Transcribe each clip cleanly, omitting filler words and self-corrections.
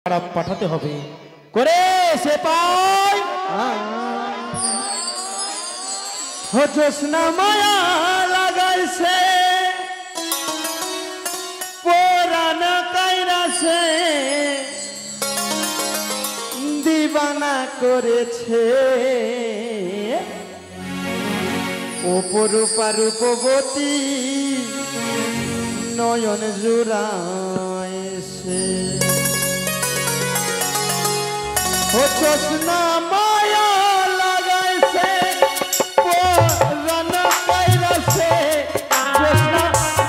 খারাপ পাঠাতে হবে করে সে পাই জোসনা মায়া লাগাইছে পুরানা কাইরাছে দিবানা করেছে অপরূপা রূপবতী নয়ন জুড়াইছে জোসনা মায়া লাগাইছে পুরানা কাইরাছে জোসনা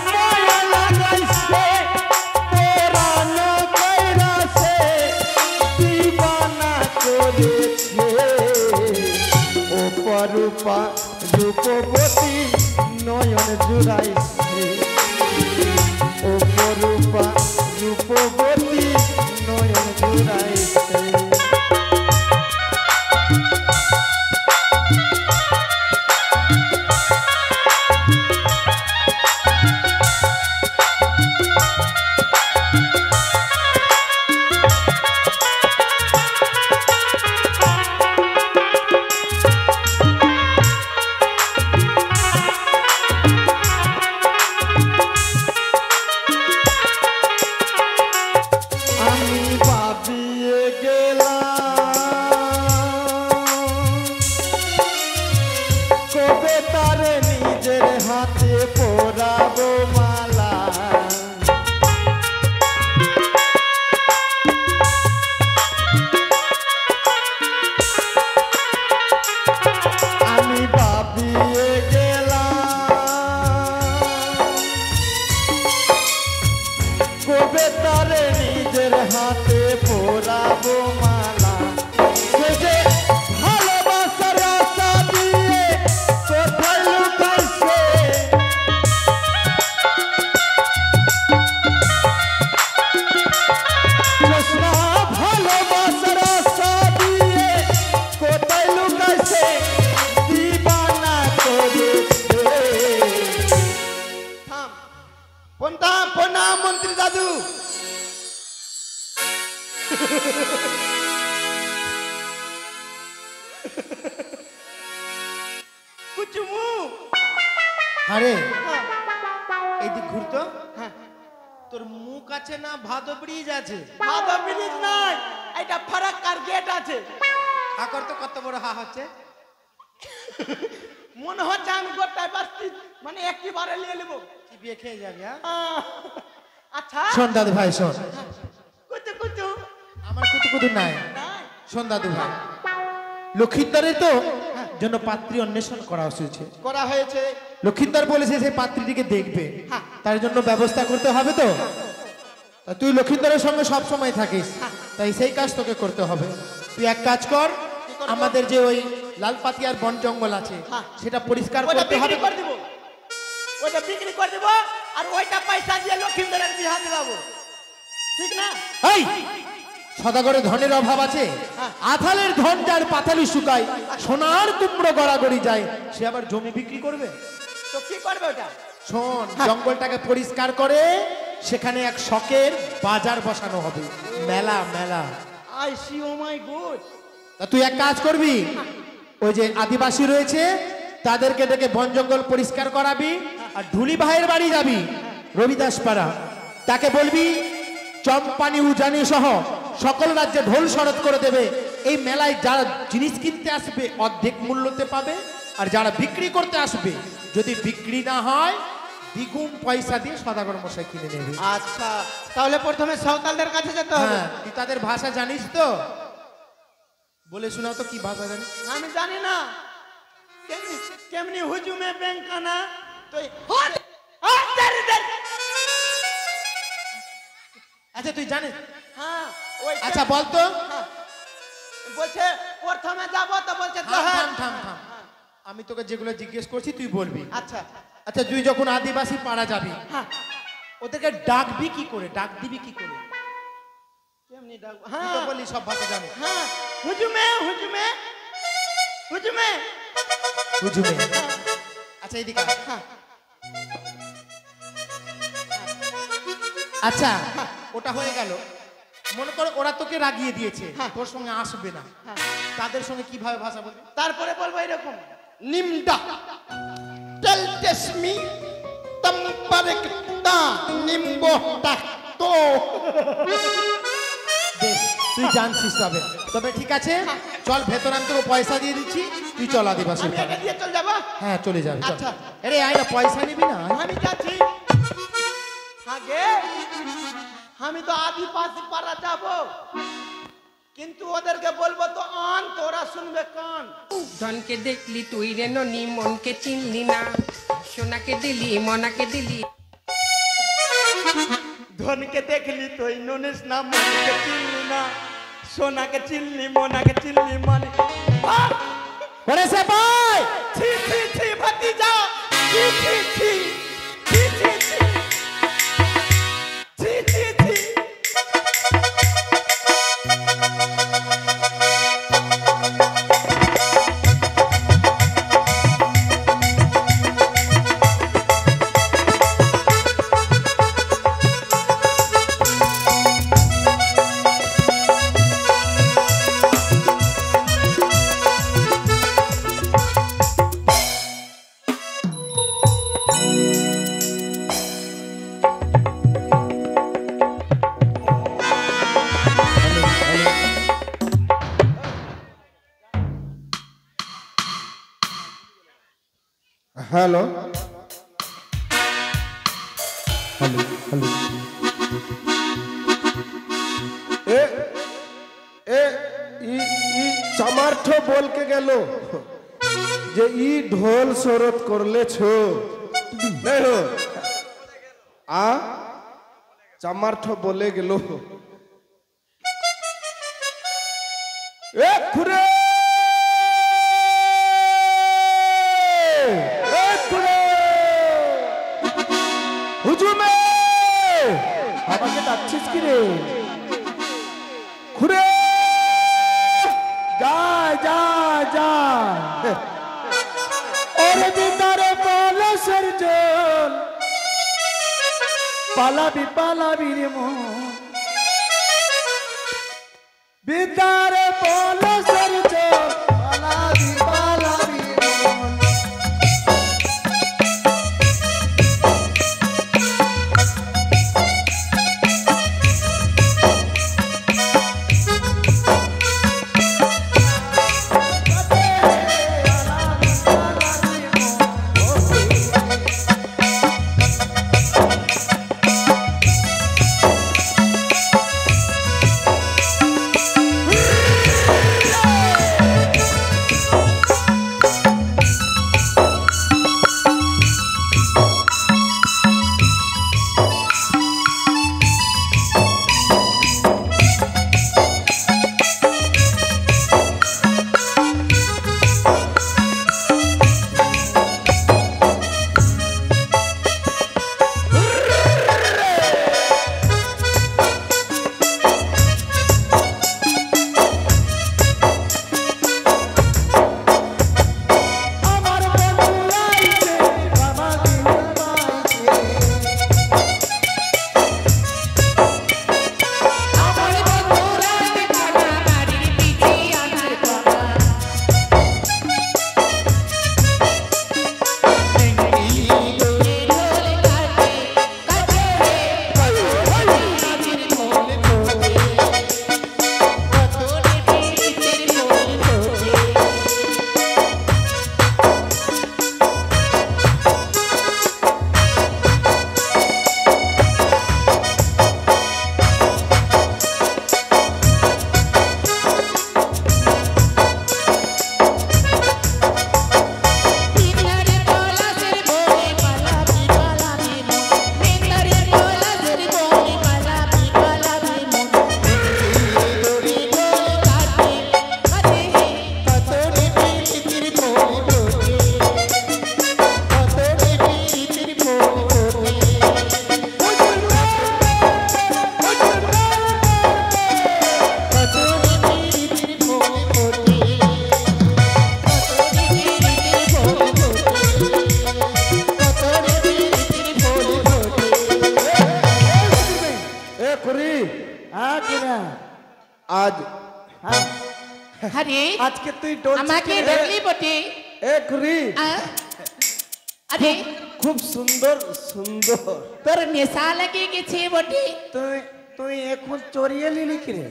মায়া লাগাইছে পুরানা কাইরাছে দিবানা করেছে অপরূপা রূপবতী নয়ন জুড়াইছে অপরূপা রূপবতী নয়ন জুড়াইছে হাতে পরাবো মালা আমি ভাবিয়ে গেলাম কবে তারে নিজের হাতে পরাবো মালা সে যে ভালোবাসার আশা দিয়ে কোথায় লুকাইছে জোসনা ভালোবাসার আশা দিয়ে কোথায় লুকাইছে দিবানা করেছে প্রণাম প্রণাম মন্ত্রী দাদু কুচুমু আরে এইদিক ঘুরতো তোর মুখ আছে না ভাদো ব্রিজ আছে ভাদো ব্রিজ নাই এটা ফারাক্কার গেট আছে ঠাকুর তো কত বড় হা হচ্ছে মনে হচ্ছে আমি গোটায় বাস্তি মানে একবারে নিয়ে নেব কি বিয়ে খেয়ে যাবি আচ্ছা শোন দাদু ভাই শোন কুচু কুচু আমার কুতু কুতু নাই শোন দাদু ভাই লক্ষিন্দরের তো জন্য পাত্রী অন্বেষণ করা হয়েছে লক্ষিন্দর বলেছে সেই পাত্রীটিকে দেখবে তার জন্য ব্যবস্থা করতে হবে তো তুই লক্ষিন্দরের সঙ্গে সব সময় থাকিস তাই সেই কাজ তোকে করতে হবে তুই এক কাজ কর আমাদের যে ওই লালপাতিয়ার বন জঙ্গল আছে সেটা পরিষ্কার করতে হবে ওইটা বিক্রি করে দেব আর ওইটা পয়সা দিয়ে লক্ষিন্দরের বিয়াহ দিলাবো ঠিক না এই সদাগরে ধনের অভাব আছে আথালের ধন যার পাথালি শুকায় সোনার কুমড়ো গড়াগড়ি যায় সে আবার জমি বিক্রি করবে তো কি করবে ওটা শোন জঙ্গলটাকে পরিষ্কার করে সেখানে এক শখের বাজার বসানো হবে মেলা মেলা I see oh my God তা তুই এক কাজ করবি ওই যে আদিবাসী রয়েছে তাদেরকে ডেকে বন জঙ্গল পরিষ্কার করাবি আর ঢুলি ভাইয়ের বাড়ি যাবি রবিদাস পাড়া তাকে বলবি চম্পানি উজানি সহ সকল রাজ্যে ঢোল শরৎ করে দেবে এই মেলায় যারা জিনিস কিনতে আসবে অর্ধেক মূল্যতে পাবে আর যারা বিক্রি করতে আসবে যদি বিক্রি না হয় দ্বিগুণ পয়সা দিয়ে সদাগর মশাই কিনে নেবে আচ্ছা তাহলে প্রথমে সাঁওতালদের কাছে যেতে হবে তুই তাদের ভাষা জানিস তো বলে শোনাও তো কি ভাষা জানিস আমি জানি না কেমনি হুজুমে ব্যাংকানা তো আচ্ছা তুই জানিস হ্যাঁ ওই আচ্ছা বলতো বলছে প্রথমে যাবো তো বলছে থাম থাম থাম আমি তোকে যেগুলো জিজ্ঞেস করছি তুই বলবি আচ্ছা আচ্ছা তুই যখন আদিবাসী পাড়া যাবি ওদেরকে ডাকবি কি করে ডাক দিবি কি করে কেমনি ডাকবো তুই তো বললি সব ভাষা জানি হুজুমে হুজুমে হুজুমে হুজুমে আচ্ছা এদিকে আচ্ছা ওটা হয়ে গেল মনে করো ওরা তোকে রাগিয়ে দিয়েছে, হ্যাঁ। তোর সঙ্গে আসবে না, হ্যাঁ। তাদের সঙ্গে কিভাবে ভাষা বলবি? তারপরে বলবো এরকম, নিমডা টেলটেসমি তম্পারেকটা নিম্বটা তো বেশ, তুই জানছিস তবে। তবে ঠিক আছে, চল ভেতর, আমি তোকে পয়সা দিয়ে দিচ্ছি, তুই চল আদিবাসী আমি এটা দিয়ে চল যাবো। হ্যাঁ চলে যাবে। চল। আচ্ছা। আরে আয় না, পয়সা নিবি না? আমি যাচ্ছি। আগে আমি তো আদিবাসী পাড়া যাবো, কিন্তু ওদেরকে বলবো তো আন, তোরা শুনবে কান। ধনকে দেখলি তুই রে ননি, মনকে চিনলি না, সোনাকে দিলি মনাকে দিলি। ধনকে দেখলি তুই নুনিস না, মনকে চিনলি না, সোনাকে চিনলি, মনাকে চিনলি, মানে ওরে সে ভাই, ছি ছি ছি ভাতিজা, ছি ছি ছি ছি ছি ছি ছি ছি ছি। হ্যালো এ এ ই ই চামার্থ বলকে গেল যে ই ঢোল শরৎ করলেছো দেখো আ চামার্থ বলে গেল এ খুরে এ খুরে হুজুমে আমাকে ডাকছিস কি রে খুরে যায় যায় যায় ওরে দিদারে পলাশের জল পালাবি রে মন বিদারে পলাশের জল পালাবি রে মন আজ হ্যাঁ আরে আজকে তুই ডলছিস আমাকে কেন? দেখলি বটে এ খুরি আরে খুব সুন্দর সুন্দর তোর নেশা লেগে গেছে বটে তুই তুই এখন চড়িয়ে নিলি কি রে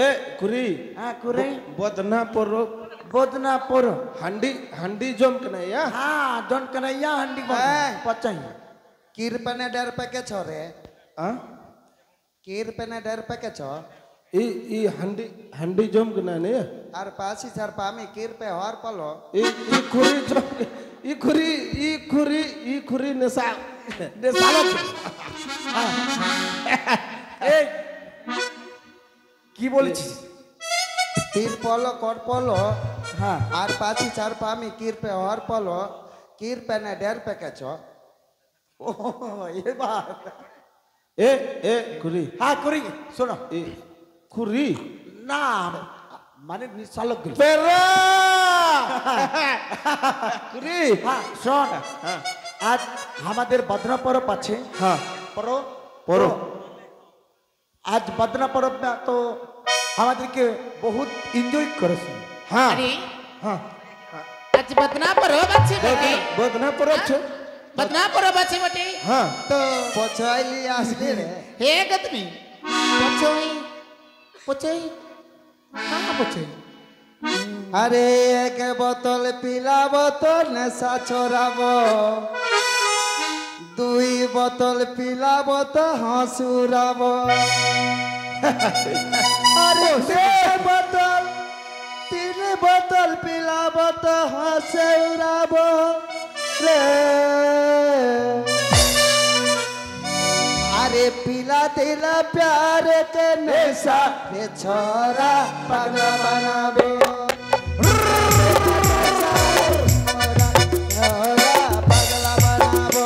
এ খুরি হ্যাঁ করে বদনা পরো বদনা পড়ো হান্ডি হান্ডি জম কনাইয়া हाँ जौन कन्हैया हंडी पचाई कीर्पने डर पे के छोरे आ कीर्पने डर पे के छो ई हांडी हांडी जम कनाने और पासी सर पामी कीर पे हर पलो ई खुरी जम ई खुरी नसा सालक এই কি বলছিস तीर पलो कोट पलो হ্যাঁ और पासी सर पामी कीर पे हर पलो कीर पे ने डर पे के छो ও এই বাত ए खुरी হ্যাঁ করি শোনো ई खुरी না মানে সালক গেল पेरा खुरी হ্যাঁ শোন আজ আমাদের বদনা পরব আছে हाँ পরো পরব। आज बदना पर्व में तो हमारे के बहुत एंजॉय करे हाँ আরে हाँ আজ বদনা পরব আছে বটে बदना परब छे বদনা পরব আছে বটে हाँ तो पोछाइली असली रे হে গতনি পচই পচই कहाँ बचे अरे एक बोतल पिलाबो तो नशा छोड़ाबो दुई बोतल पिलाबो तो हंसुराबो अरे दे बोतल तीन बोतल पिलाबो तो हंसुराबो रे अरे पिला दिला प्यार के नशा रे छोरा पगला बनाबो छोरा पगला बनाबो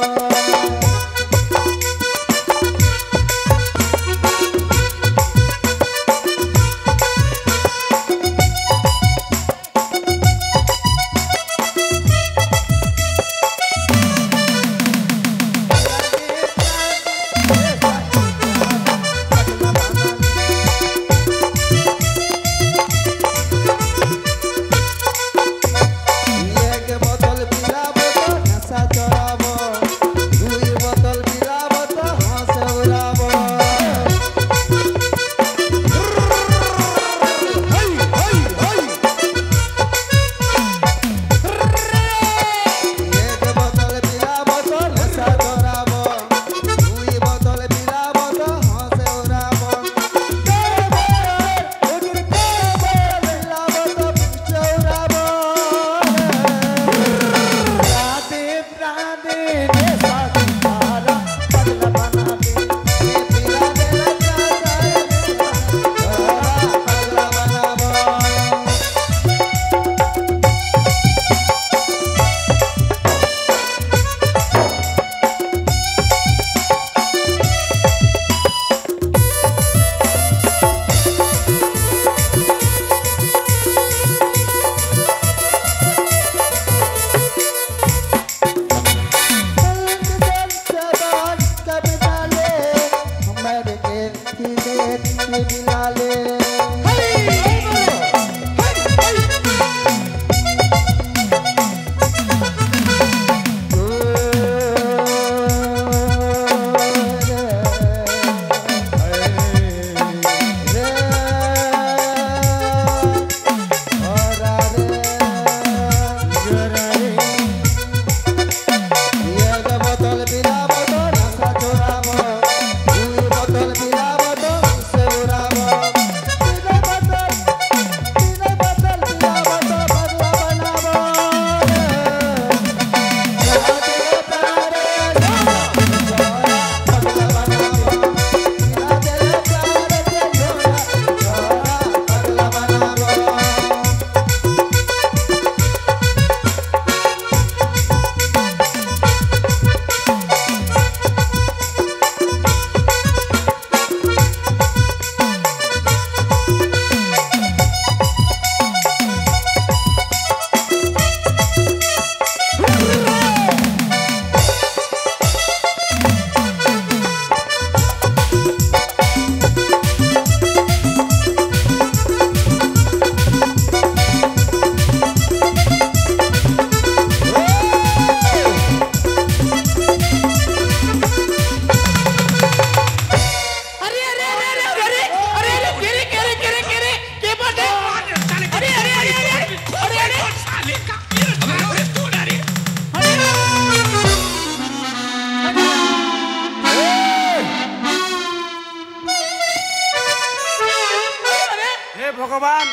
ভগবান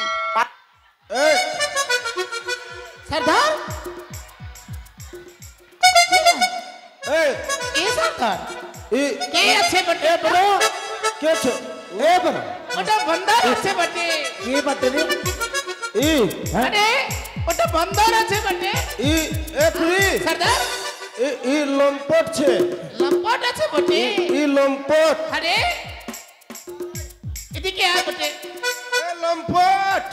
এ সর্দার এ এ সর্দার ই কে আছে বটে বড় কে আছে এ বড় ওটা বন্দর আছে বটে কি বাতে রে ই আরে ওটা বন্দর আছে বটে ই এ খুরি সর্দার ই লম্পট ছে লম্পট আছে বটে ই লম্পট আরে এদিকে আয় বটে এ লম্পট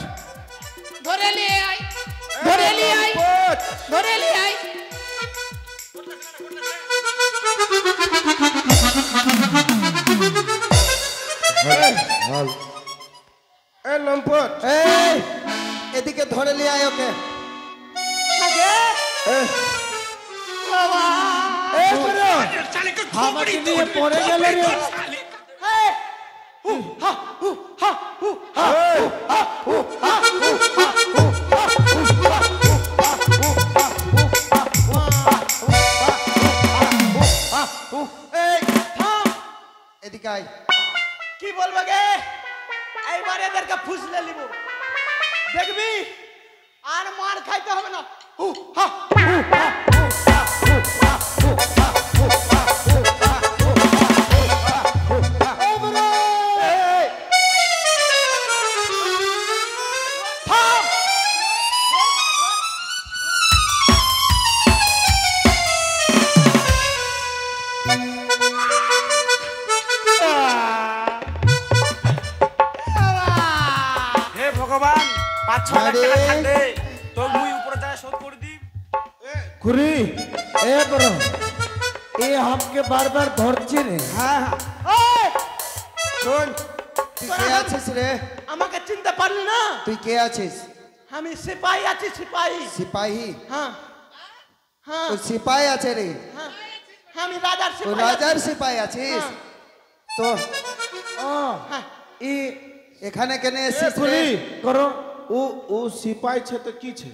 ধরে নিয়ে আয় ধরে নিয়ে আয় লম্পট ধরে নিয়ে আয় এ লম্পট এই এদিকে ধরে নিয়ে আয় ওকে এ এ বড় আমাকে নিয়ে পড়ে গেল রে এই থাম এদিকে আয় কি বলবো গে এইবার এদেরকে ফুসলে নিব দেখবি আর মার খাইতে হবে না হে ভগবান 5-6 লাখ টাকা থাকলে তো মুই উপরে যায় শোধ করে দিই খুরি ए बरो ये हमके बार बार धरছি রে হ্যাঁ হ্যাঁ শোন তুই কে আছিস রে আমাকে চিনতে পারলি না তুই কে আছিস আমি সিপাহী আছি সিপাহী সিপাহী হ্যাঁ হ্যাঁ তো সিপাহী আছে রে হ্যাঁ আমি রাজার তো সিপাহী রাজার সিপাহী আছিস হ্যাঁ। তো ও হ্যাঁ। ই এখানে কেন এসেছিস রে খুরি করো ও सिपाही छे तो की छे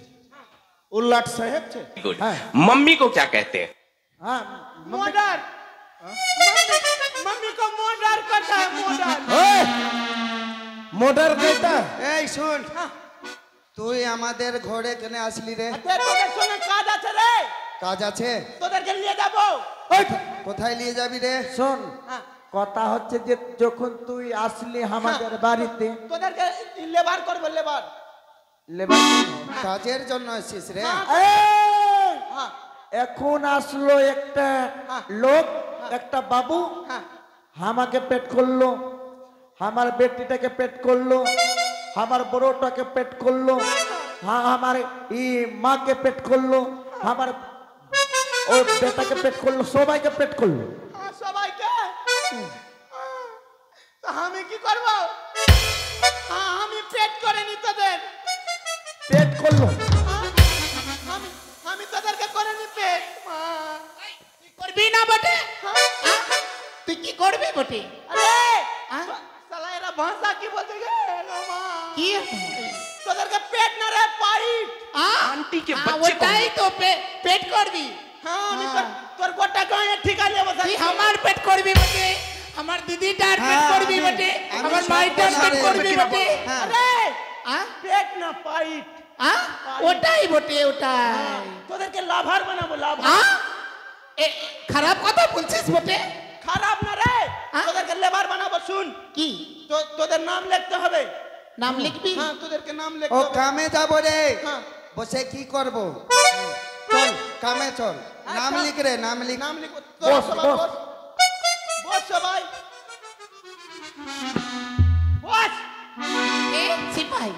ও লাট সাহেব छे हाँ मम्मी को क्या कहते हैं? हाँ मर्डर मम्मी को मर्डर करता है मर्डर ओए मोटर कहता এই শুন তুই আমাদের ঘরে কেন আসলি রে তোদের সঙ্গে কাজ আছে রে কাজ আছে তোদেরকে নিয়ে যাবো কোথায় নিয়ে যাবি রে শোন হ্যাঁ কথা হচ্ছে যে যখন তুই আসলি আমাদের বাড়িতে তোদেরকে লেবার করবো লেবার লেবার কাজের জন্য এসেছিস রে হ্যাঁ হ্যাঁ এখন আসলো একটা হ্যাঁ। লোক একটা বাবু হ্যাঁ আমাকে পেট করলো আমার বেটিটাকে পেট করলো আমার বড়টাকে পেট করলো হ্যাঁ আমার ই মাকে পেট করলো আমার ওই বেটাকে পেট করলো সবাইকে পেট করলো হ্যাঁ, সবাইকে তো আমি কি করব হ্যাঁ আমি পেট করে নি তোদের পেট করলো হ্যাঁ, আমি তোদেরকে করে নি পেট মা। তুই করবি না বটে হ্যাঁ, তুই কি করবি বটে আরে হ্যাঁ? সালা এরা ভাষা কি বলতে গে মা কি তোদেরকে পেট না রে পাইট आंटी के बच्चे को ওটাই তো পেট করবি হ্যাঁ আমি তোর গোটা গায়ে ঠিকানে বসা তুই আমার পেট করবি বটে আমার দিদিটার পেট করবি বটে আমার মাইটার পেট করবি বটে আরে হ্যাঁ পেট না পাইট হ্যাঁ ওটাই বটে ওটাই তোদেরকে লাভার বানাবো লাভার হ্যাঁ খারাপ কথা বলছিস বটে খারাপ না রে হ্যাঁ? তোদেরকে লেবার বানাবো শুন কি তো তোদের নাম লিখতে হবে নাম লিখবি হ্যাঁ তোদেরকে নাম ও লিখতে হবে কামে যাবো রে হ্যাঁ বসে কি করব চল কামে চল নাম লিখ রে নাম লিখ নাম লিখো তোরা বস, সবাই বস। বস বস সবাই বস এ সিপাই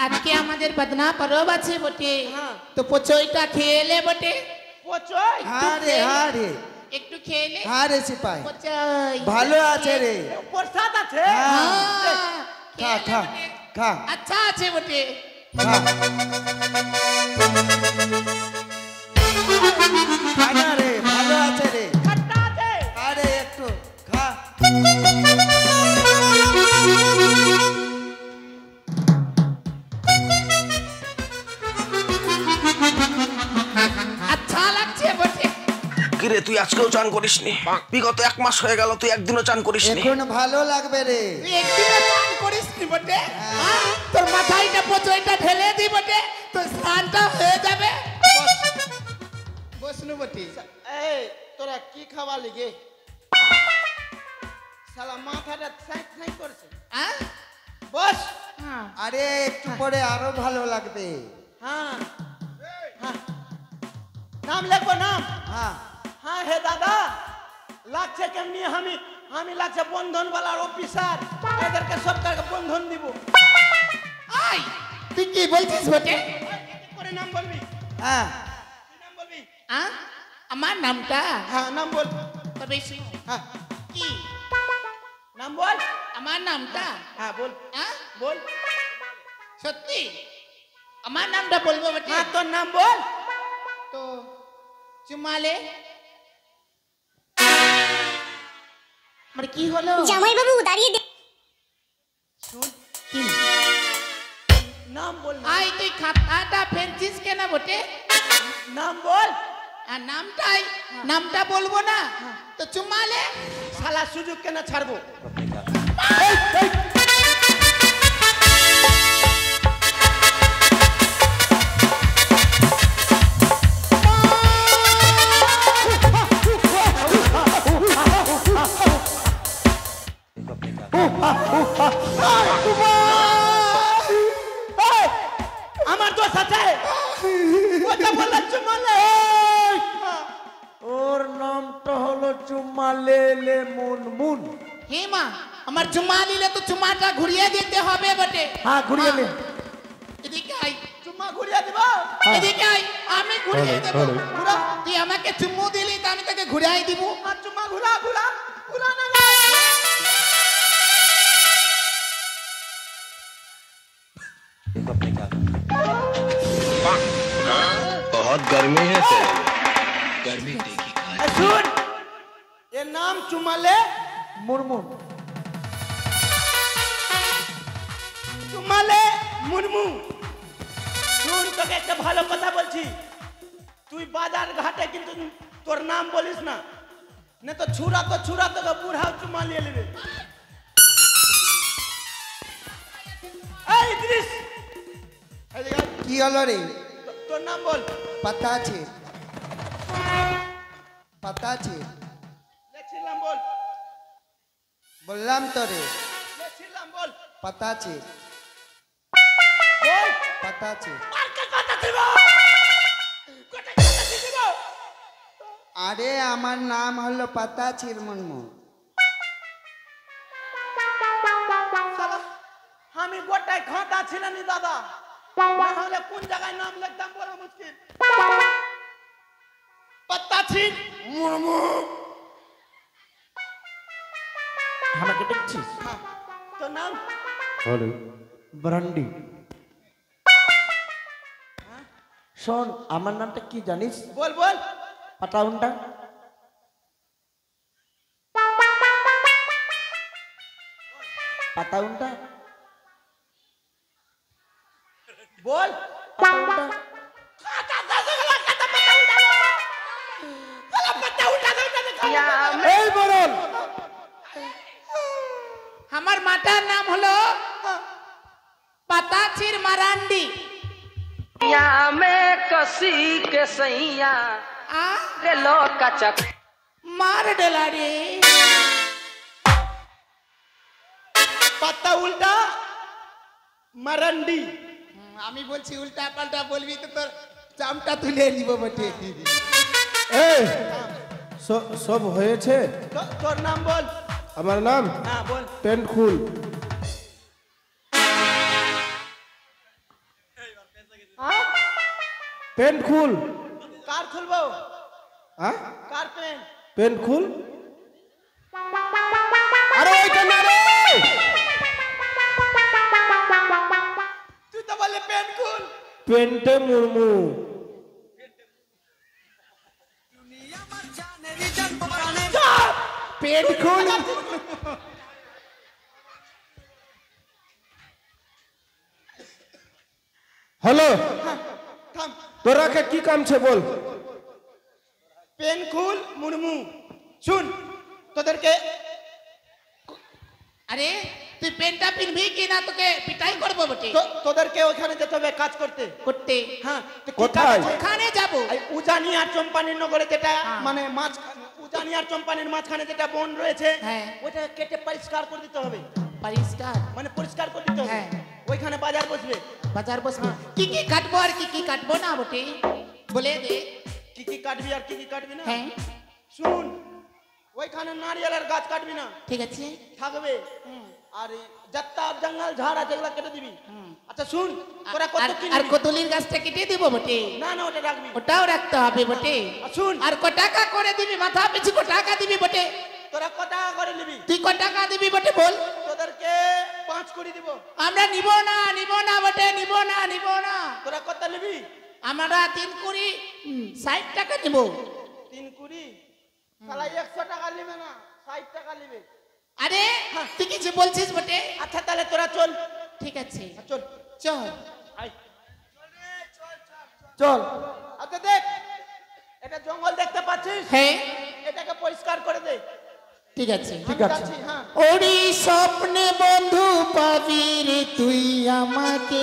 আজকে আমাদের বদনা পরব আছে বটে হ্যাঁ তো পচইটা খেলে বটে পচই হ্যাঁ রে হ্যাঁ রে একটু খেলে হ্যাঁ রে সিপাই পচই ভালো আছে রে প্রসাদ আছে হ্যাঁ। খা খেলে খা বটে। খা আচ্ছা আছে বটে খা খা না রে ভালো আছে রে খট্টা আছে আরে একটু খা আচ্ছা লাগছে বটে गिरे তুই আজকেও চান করিসনি? বিগত 1 মাস হয়ে গেল তুই একদিনও চান করিসনি। এখন ভালো লাগবে রে। তুই একদিনও স্নান করিসনি বটে? তোর মাথায় এটা পচইটা ঢেলে দি বটে, তোর স্নানটা হয়ে যাবে। বসনু বটে। এই তোরা কি খাওয়া লিগে শালা মাথাটা সাইড সাইড করছে। হ্যাঁ বস। আরে একটু পরে আরো ভালো লাগবে। হ্যাঁ হ্যাঁ নাম লেখো নাম। হ্যাঁ হ্যাঁ হে দাদা লাগছে কেমনি আমি লাগছে বন্ধন বালার অফিসার, এদেরকে সবটাকে বন্ধন দিব। আই তুই কি বলছিস বটে? কি করে নাম বলবি? হ্যাঁ কি নাম বলবি? আমার নামটা হ্যাঁ নাম বল। তবে শুন। হ্যাঁ কি নাম বল। আমার নামটা? হ্যাঁ বল হ্যাঁ বল। সত্যি আমার নামটা বলবো বটে? হ্যাঁ তোর নাম বল। তো চুমালে মানে কি হলো? জামাই বাবু দাঁড়িয়ে শুন কি? নাম বল। আই তুই খাতাটা ফেলছিস কেন বটে? নাম বল। আর নামটা বলবো না তো চুমালে শালা সুযোগ কেন ছাড়বো? আমার দোষ আছে। কথা বললে চুমালে। ওর নামটা হলো চুম্মা লে লে মুন মুন। হে মা আমার চুমা নিলে তো চুমাটা ঘুরিয়ে দিতে হবে বটে। হ্যাঁ ঘুরিয়ে নে। এদিকে আই, চুম্মা ঘুরিয়ে দিব। এদিকে আই, আমি ঘুরিয়ে দেবো। ঘুরা, তুই আমাকে চুম্মু দিলি তো আমি তোকে ঘুরাই দিব। আর চুম্মা ঘুরা ঘুরা ঘুরা না। बहुत गर्मी है तेरे में। गर्मी देखी ए, सुन ये नाम चुमाले মুরমুন। চুমালে মুরমু। শুন তোকে একটা ভালো কথা বলছি, তুই বাজার ঘাটে কিন্তু তোর নাম বলিস না, না তো ছুরা তোকে বুড়াও চুমা নিয়ে নেবে। এই ইদ্রিস, এদিকে আয়। কি হলো রে? তোর নাম বল। পাতা আছে পাতা আছে লেখিলাম বল। বললাম তো রে লেখিলাম বল। পাতা আছে বল। পাতা আছে। মার্কে কথা দিব। কথা দিব। আরে আমার নাম হলো পাতা ছির মুনমু। শালা, আমি গোটায় খাতা ছিলাম নি দাদা, না হলে কোন জায়গায় নাম লিখতাম বলা মুশকিল। পাত্তা ছিন মুরমু। আমাকে দেখছিস? হ্যাঁ, তোর নাম? হলো ব্রান্ডি। শোন আমার নামটা কি জানিস? বল বল। পাটাউন্ডা। পাটাউন্ডা বল। পাটাউন্ডা। এই বরল আমার মাতার নাম হলো পাতাছির মারান্ডি। में कसी के सैया आ रे लो कचक मार डला रे। পাত্তা উল্টা মারান্ডি। আমি বলছি উল্টা পাল্টা বলবি তো তোর চামটা তুলে নিব বটে। এই সব হয়েছে? তোর নাম বল। আমার নাম হ্যাঁ বল। পেন্ট খুল। হ্যাঁ? পেন্ট খুল। কার খুলবো? হ্যাঁ কার পেন? পেন্ট খুল। আরে ওইটা না রে। তুই তো বললি পেন খুল। পেন্টে মুরমু। পেট খুল। হ্যালো, থাম। তোরা কে কি কাম ছে বল? পেন খুল মুর্মু শুন তোদেরকে আরে তুই পেনটা পিনবি কি না তোকে পিটাই করবো বটে তোদেরকে ওখানে যেতে হবে কাজ করতে করতে হ্যাঁ তো কি কোথায়? কাজ আছে? ওখানে যাবো এই উজানি আর চম্পানির নগরে যেটা হ্যাঁ। মানে মাছ উজানি আর চম্পানির মাঝখানে যেটা বন রয়েছে হ্যাঁ। ওইটা কেটে পরিষ্কার করে দিতে হবে পরিষ্কার মানে পরিষ্কার করে দিতে হবে হ্যাঁ। ওইখানে বাজার বসবে বাজার বসবো কি কি কাটবো আর কি কি কাটবো না বটে বলে দে কি কি কাটবি আর কি কি কাটবি না হ্যাঁ শুন ওইখানে নারিয়েলের গাছ কাটবি না ঠিক আছে থাকবে আর এই যাত্রা জঙ্গল ঝাড় আছে এগুলা কেটে দিবি আচ্ছা শুন তোরা কত আর- কি আর নিবি? কতলির গাছটা কেটে দিব বটে না না ওটা রাখবি ওটাও রাখতে হবে বটে আর শুন আর ক টাকা করে দিবি মাথা পিছু ক টাকা দিবি বটে তোরা কত টাকা করে নিবি তুই ক টাকা দিবি বটে বল তোদেরকে 5 কোটি দিব আমরা নিব না বটে নিব না তোরা কত নিবি আমরা 3 কুড়ি 60 টাকা নিব 3 কোটি শালা 100 টাকা নিবে না 60 টাকা নিবে আরে তুই কিছু বলছিস বটে আচ্ছা তাহলে তোরা চল ঠিক আছে চল চল আয় চল আচ্ছা দেখ এটা জঙ্গল দেখতে পাচ্ছিস হ্যাঁ এটাকে পরিষ্কার করে দে ঠিক আছে ঠিক আমি আছে। যাচ্ছি, হ্যাঁ ওরি স্বপ্নে বন্ধু পাবি রে তুই আমাকে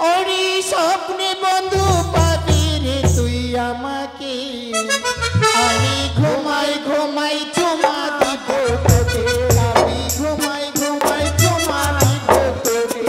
ওরি স্বপ্নে বন্ধু পাবি রে তুই আমাকে আমি ঘুমাই চুমা দিব তোকে আমি ঘুমাই চুমা দিব তোকে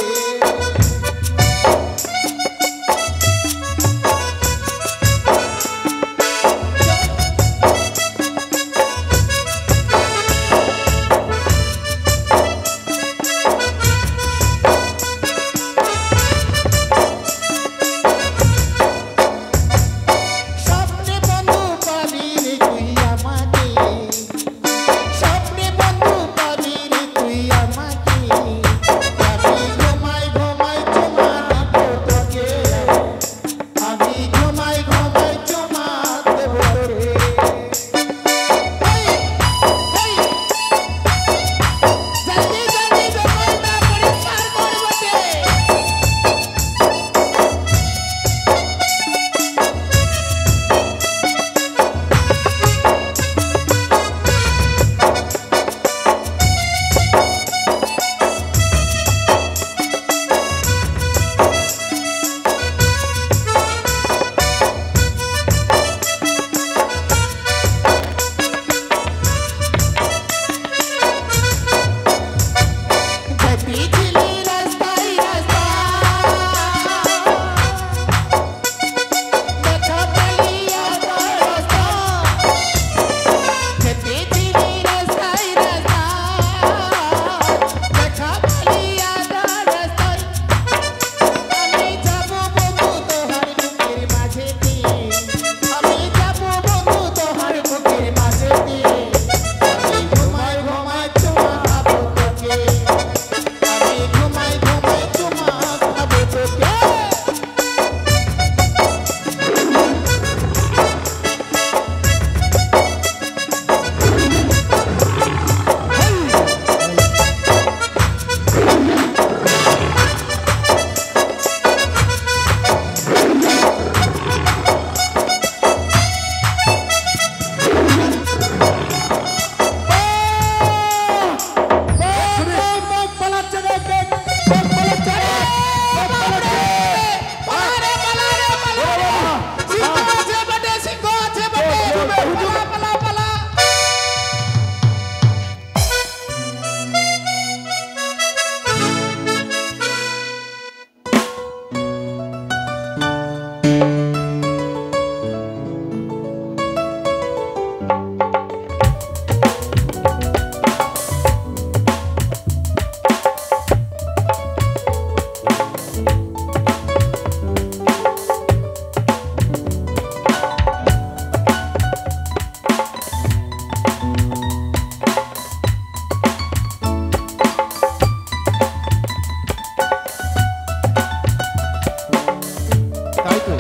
স্বপ্নে বন্ধু পাবি রে তুই আমাকে স্বপ্নে বন্ধু পাবি রে তুই আমাকে আমি ঘুমাই চুমা দিব তোকে আমি ঘুমাই চুমা দেব তোকে জলদি জঙ্গলটা পরিষ্কার কর বটে ঝিলি রাস্তায় দেখা পালিয়া রাস্তা ঝিলি রাস্তায় দেখা পালিয়া রাস্তায় আমি যাব বন্ধু তোহার বুকের মাঝেতে আমি যাব বন্ধু তোহার বুকের মাঝেতে আমি ঘুমাই চুমা খাবো তোকে আমি ঘুমাই চুমা খাবো তোকে তাই তো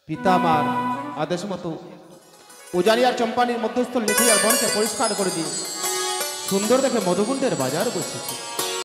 পিতামার আদেশ মতো উজানি আর চম্পানির মধ্যস্থল লিখে আর বনকে পরিষ্কার করে দিয়ে সুন্দর দেখে মধুকুণ্ডের বাজার বসেছে।